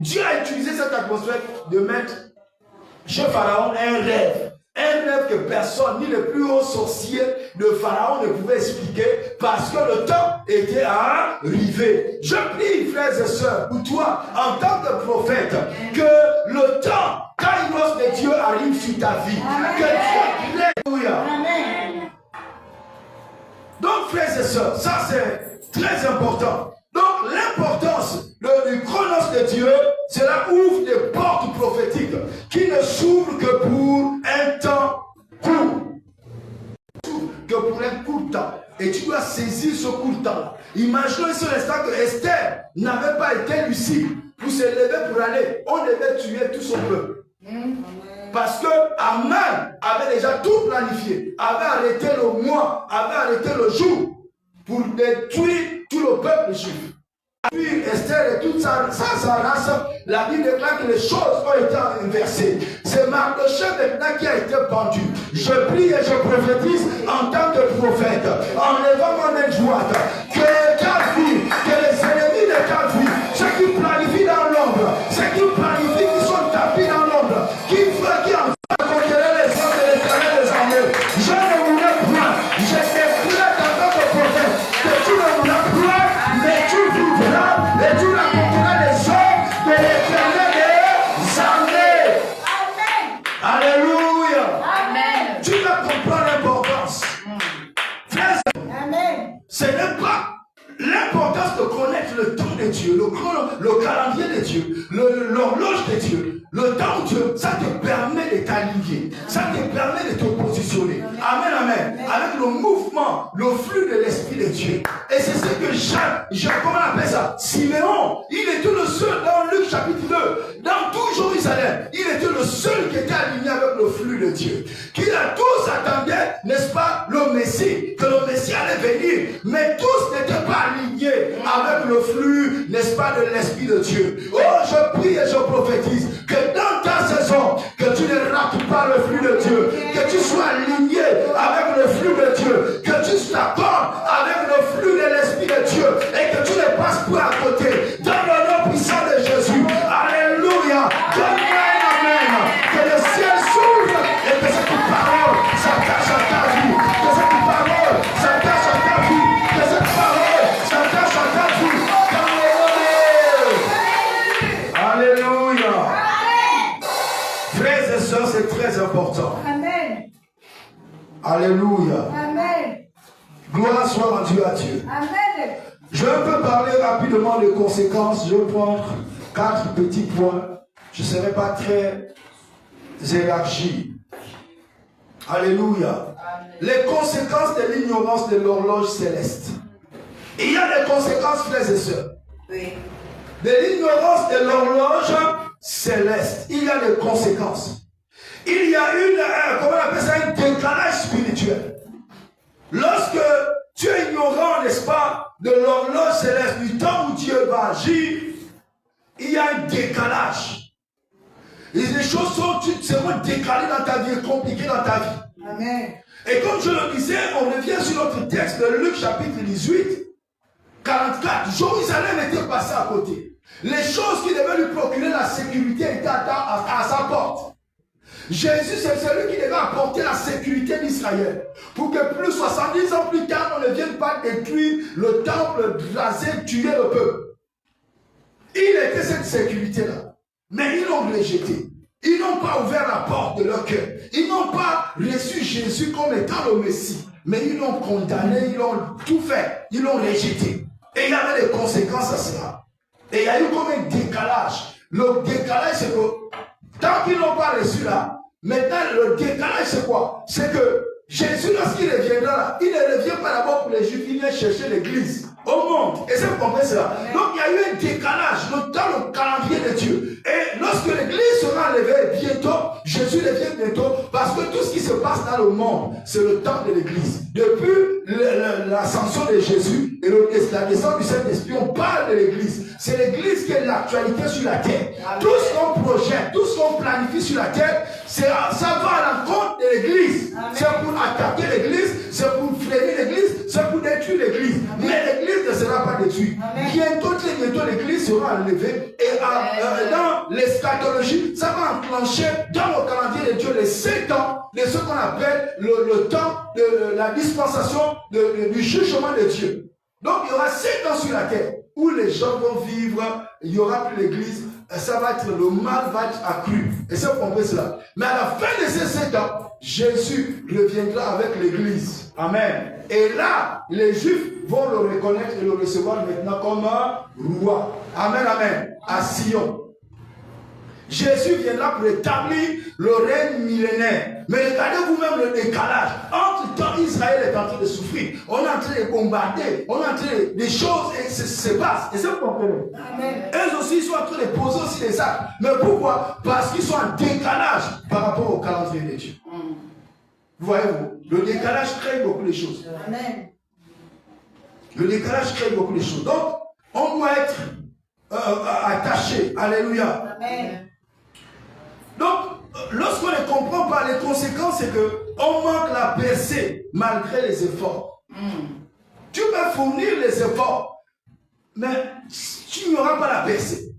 Dieu a utilisé cette atmosphère de mettre chez Pharaon un rêve. Un rêve que personne, ni le plus haut sorcier de Pharaon ne pouvait expliquer parce que le temps était arrivé. Je prie, frères et sœurs, pour toi, en tant que prophète, que le temps, Kairos de Dieu arrive sur ta vie. Amen. Que Dieu Alléluia. Donc, frères et sœurs, ça c'est très important. Donc, l'importance du chronos de Dieu, cela ouvre des portes prophétiques qui ne s'ouvrent que pour un temps court. Que pour un court temps. Et tu dois saisir ce court temps. Imaginons sur l'instant que Esther n'avait pas été lucide pour se lever pour aller. On devait tuer tout son peuple. Parce que Aman avait déjà tout planifié, avait arrêté le mois, avait arrêté le jour pour détruire tout le peuple juif. Puis Esther et toute sa race, la Bible déclare que les choses ont été inversées. C'est Mardochée maintenant qui a été pendu. Je prie et je prophétise en tant que prophète, en levant mon main droite, que ta vie, que les ennemis de ta vie, ceux qui planifient dans l'ombre, ceux qui planifient, qui sont tapis dans l'ombre, qui en conquérir les hommes de l'Éternel des armées, je ne voulais point, je déclare en tant que prophète que tu ne voulais point, mais tu vivras et tu rencontreras les hommes de l'Éternel des armées. Amen. Alléluia. Amen. Tu vas comprendre l'importance. Frère, amen. Ce n'est pas l'importance de connaître le temps de Dieu, le calendrier de Dieu, l'horloge de Dieu. Le temps de Dieu, ça te permet de t'aligner, ça te permet de te positionner. Amen, amen. Avec le mouvement, le flux de l'Esprit de Dieu. Et c'est ce que Jacques, comment on appelle ça? Siméon, il était le seul dans Luc chapitre 2, dans tout Jérusalem, il était le seul qui était aligné avec le flux de Dieu. Qu'il a tous attendaient, n'est-ce pas, le Messie, que le Messie allait venir. Mais tous n'étaient pas alignés avec le flux, n'est-ce pas, de l'Esprit de Dieu. Oh, je prie et je prophétise que dans ta saison, que tu ne rates pas le flux de Dieu, que tu sois aligné avec le flux de Dieu, que tu t'accordes avec le flux de l'Esprit de Dieu et que tu ne passes pas à côté. Dans le nom puissant de Jésus, alléluia, donne-moi un amen, que le ciel s'ouvre et que cette parole s'attache à ta vie, que cette parole s'attache à ta vie, que cette parole s'attache à ta vie. Alléluia. Frères et sœurs, c'est très important. Amen. Alléluia. Amen. Gloire soit rendue à Dieu. Amen. Je peux parler rapidement des conséquences. Je vais prendre 4 petits points. Je ne serai pas très élargi. Alléluia. Amen. Les conséquences de l'ignorance de l'horloge céleste. Il y a des conséquences, frères et sœurs. Oui. De l'ignorance de l'horloge céleste. Il y a des conséquences. Il y a comment on appelle ça, un décalage spirituel. Lorsque tu es ignorant, n'est-ce pas, de l'horloge céleste, du temps où Dieu va agir, il y a un décalage. Et les choses sont décalées dans ta vie, compliquées dans ta vie. Amen. Et comme je le disais, on revient sur notre texte de Luc chapitre 18, 44. Jérusalem était passé à côté. Les choses qui devaient lui procurer la sécurité étaient à sa porte. Jésus, c'est celui qui devait apporter la sécurité d'Israël. Pour que plus 70 ans plus tard, on ne vienne pas détruire le temple, raser, tuer le peuple. Il était cette sécurité-là. Mais ils l'ont rejeté. Ils n'ont pas ouvert la porte de leur cœur. Ils n'ont pas reçu Jésus comme étant le Messie. Mais ils l'ont condamné, ils l'ont tout fait. Ils l'ont rejeté. Et il y avait des conséquences à cela. Et il y a eu comme un décalage. Le décalage, c'est que tant qu'ils n'ont pas reçu là, maintenant le décalage, c'est quoi? C'est que Jésus, lorsqu'il reviendra là, il ne revient pas d'abord pour les Juifs, il vient chercher l'église au monde. Et c'est vous comprenez cela? Donc il y a eu un décalage dans le calendrier de Dieu. Et lorsque l'église sera enlevée bientôt, Jésus revient bientôt, parce que tout ce qui se passe dans le monde, c'est le temps de l'église. Depuis l'ascension de Jésus et la descente du Saint-Esprit, on parle de l'église. C'est l'église qui est l'actualité sur la terre. Tout ce qu'on projette, tout ce qu'on planifie sur la terre, ça va à l'encontre de l'église. C'est pour attaquer l'église, c'est pour freiner l'église, c'est pour détruire l'église. Mais l'église ne sera pas détruite. Bientôt l'église sera enlevée. Et dans l'eschatologie, ça va enclencher dans le calendrier de Dieu les 7 ans de ce qu'on appelle le temps de la dispensation du jugement de Dieu. Donc il y aura 7 ans sur la terre où les gens vont vivre, il n'y aura plus l'église, ça va être, le mal va être accru. Et c'est pour comprendre cela. Mais à la fin de ces 7 ans, Jésus reviendra avec l'église. Amen. Et là, les Juifs vont le reconnaître et le recevoir maintenant comme un roi. Amen, amen. À Sion. Jésus viendra pour établir le règne millénaire. Mais regardez vous-même le décalage. Entre temps, Israël est en train de souffrir. On est en train de bombarder. On est en train de... Des choses se passent. Et c'est vous comprenez. Eux aussi, ils sont en train de poser aussi des actes. Mais pourquoi? Parce qu'ils sont en décalage par rapport au calendrier de Dieu. Vous voyez-vous? Le décalage crée beaucoup de choses. Amen. Le décalage crée beaucoup de choses. Donc, on doit être attaché. Alléluia. Amen. Donc, lorsqu'on ne comprend pas les conséquences, c'est qu'on manque la percée malgré les efforts. Tu peux fournir les efforts, mais tu n'auras pas la percée.